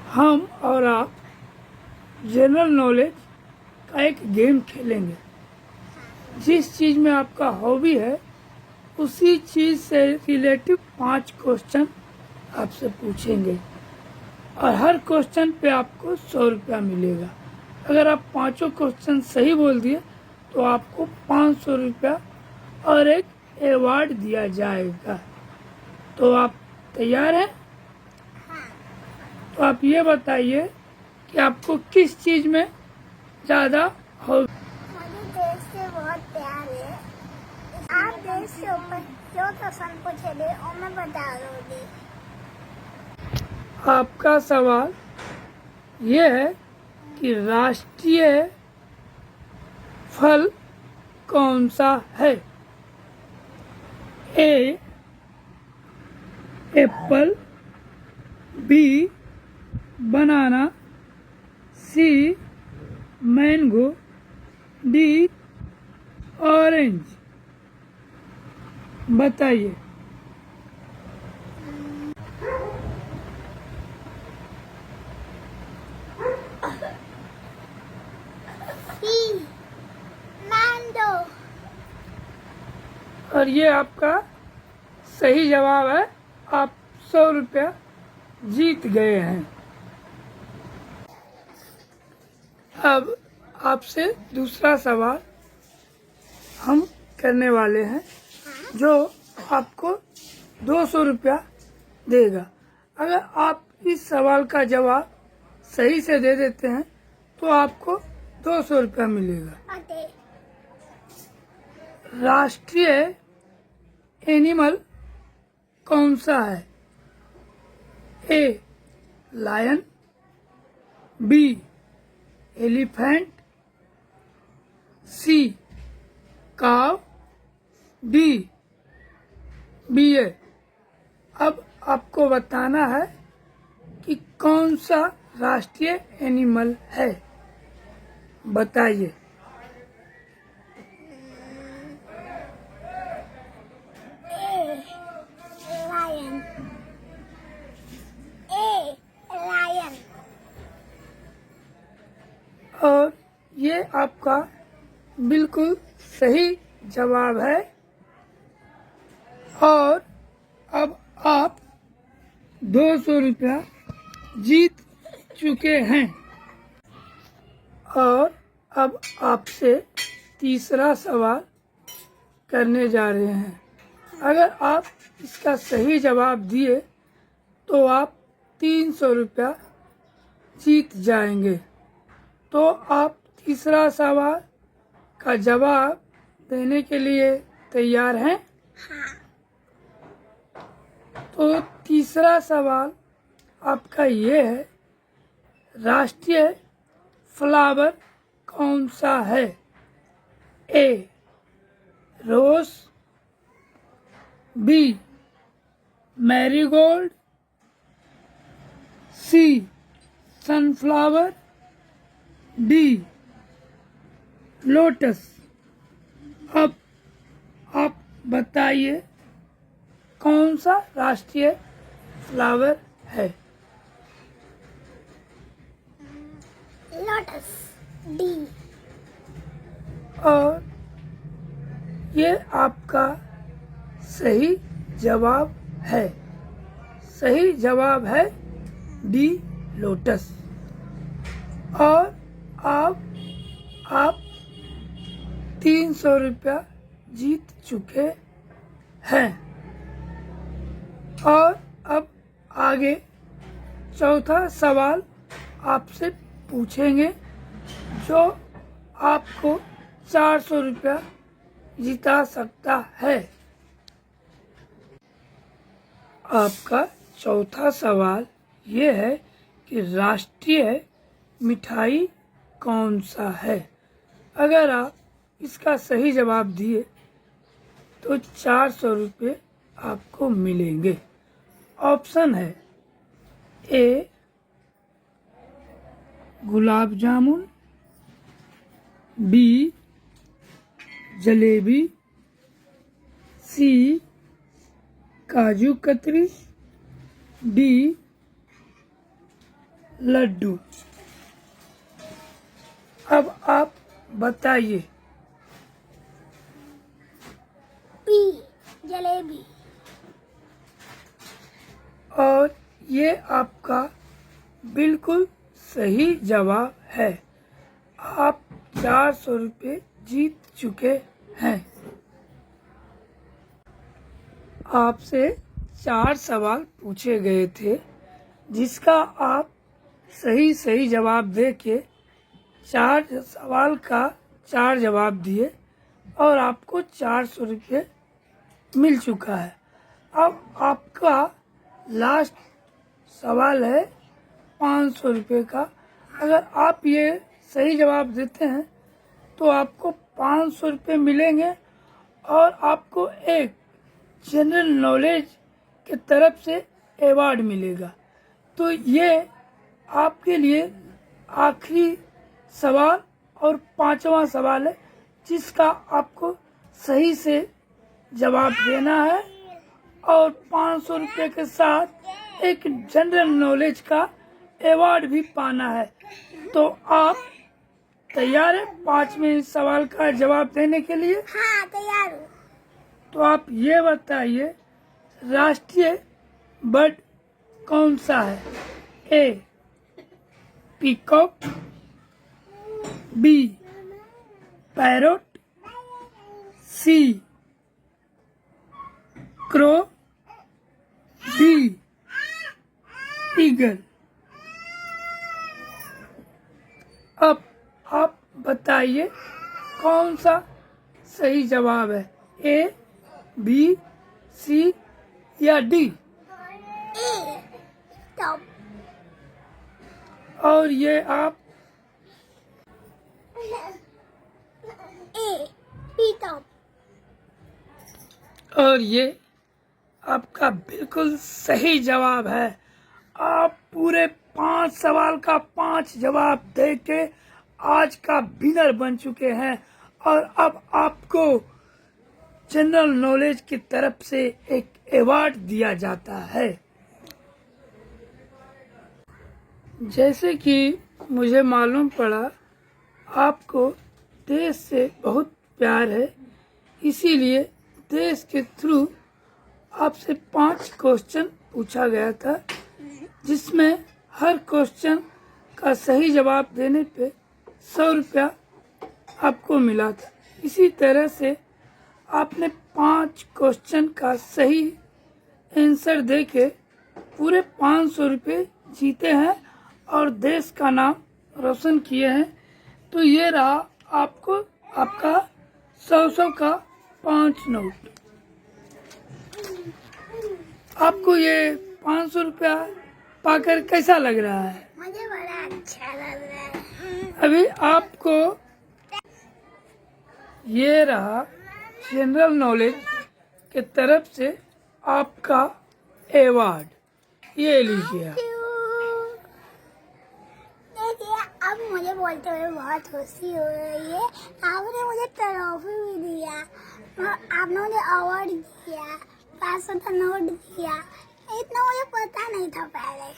हम और आप जनरल नॉलेज का एक गेम खेलेंगे। जिस चीज़ में आपका हॉबी है उसी चीज़ से रिलेटिव 5 क्वेश्चन आपसे पूछेंगे और हर क्वेश्चन पे आपको 100 रुपया मिलेगा। अगर आप पाँचों क्वेश्चन सही बोल दिए तो आपको 500 रुपया और एक अवार्ड दिया जाएगा। तो आप तैयार हैं? तो आप ये बताइए कि आपको किस चीज़ में ज़्यादा हो। मुझे देश से बहुत प्यार है। आप देश के ऊपर जो क्वेश्चन पूछेंगे वो मैं बता दूंगी। आपका सवाल ये है कि राष्ट्रीय फल कौन सा है? ए एप्पल, बी बनाना, सी मैंगो, डी ऑरेंज। बताइए। मैंगो। और ये आपका सही जवाब है। आप 100 रुपया जीत गए हैं। अब आपसे दूसरा सवाल हम करने वाले हैं जो आपको 200 रुपया देगा। अगर आप इस सवाल का जवाब सही से दे देते हैं तो आपको 200 रुपया मिलेगा। राष्ट्रीय एनिमल कौन सा है? ए लायन, बी एलिफेंट, सी काव, डी बियर। अब आपको बताना है कि कौन सा राष्ट्रीय एनिमल है। बताइए। लायन। A lion. और ये आपका बिल्कुल सही जवाब है। और अब आप 200 रुपया जीत चुके हैं। और अब आपसे तीसरा सवाल करने जा रहे हैं। अगर आप इसका सही जवाब दिए तो आप 300 रुपया जीत जाएंगे। तो आप तीसरा सवाल का जवाब देने के लिए तैयार हैं? हाँ। तो तीसरा सवाल आपका ये है, राष्ट्रीय फ्लावर कौन सा है? ए रोज, बी मैरीगोल्ड, सी सनफ्लावर, डी लोटस। अब आप बताइए कौन सा राष्ट्रीय फ्लावर है? लोटस। डी। और ये आपका सही जवाब है। सही जवाब है डी लोटस। और आप 300 रुपया जीत चुके हैं। और अब आगे चौथा सवाल आपसे पूछेंगे जो आपको 400 रुपया जिता सकता है। आपका चौथा सवाल ये है कि राष्ट्रीय मिठाई कौन सा है? अगर आप इसका सही जवाब दिए तो 400 रुपये आपको मिलेंगे। ऑप्शन है ए गुलाब जामुन, बी जलेबी, सी काजू कतरी, डी लड्डू। अब आप बताइए। पी, जलेबी। और ये आपका बिल्कुल सही जवाब है। आप 400 रुपये जीत चुके हैं। आपसे 4 सवाल पूछे गए थे, जिसका आप सही जवाब दे के 4 सवाल का 4 जवाब दिए और आपको 400 रुपये मिल चुका है। अब आपका लास्ट सवाल है 500 रुपये का। अगर आप ये सही जवाब देते हैं तो आपको 500 रुपये मिलेंगे और आपको एक जनरल नॉलेज के तरफ से अवार्ड मिलेगा। तो ये आपके लिए आखिरी सवाल और 5वां सवाल है, जिसका आपको सही से जवाब देना है और 500 रुपये के साथ एक जनरल नॉलेज का अवार्ड भी पाना है। तो आप तैयार हैं 5वें सवाल का जवाब देने के लिए? हाँ, तैयार हूँ। तो आप ये बताइए, राष्ट्रीय बर्ड कौन सा है? ए पीकॉक, बी पैरोट, सी क्रो, डी ईगल। अब आप बताइए कौन सा सही जवाब है, ए, बी, सी या डी? ए, टॉप। और ये आप ए, पी टॉप। और ये आपका बिल्कुल सही जवाब है। आप पूरे 5 सवाल का 5 जवाब दे के आज का विनर बन चुके हैं और अब आपको जनरल नॉलेज की तरफ से एक अवार्ड दिया जाता है। जैसे कि मुझे मालूम पड़ा आपको देश से बहुत प्यार है, इसीलिए देश के थ्रू आपसे 5 क्वेश्चन पूछा गया था, जिसमें हर क्वेश्चन का सही जवाब देने पे 100 रुपया आपको मिला था। इसी तरह से आपने 5 क्वेश्चन का सही आंसर देके पूरे 500 रुपये जीते हैं और देश का नाम रोशन किए हैं। तो ये रहा आपको आपका 100 का 5 नोट। आपको ये 500 रुपया पाकर कैसा लग रहा है? मुझे बड़ा अच्छा लग रहा है। अभी आपको ये रहा जनरल नॉलेज के तरफ से आपका अवार्ड, ये लीजिए। देखिए, अब मुझे बोलते हुए बहुत खुशी हो रही है। आपने मुझे ट्रॉफी भी दिया, आपने मुझे अवार्ड दिया, 500 का नोट दिया। इतना मुझे पता नहीं था पहले।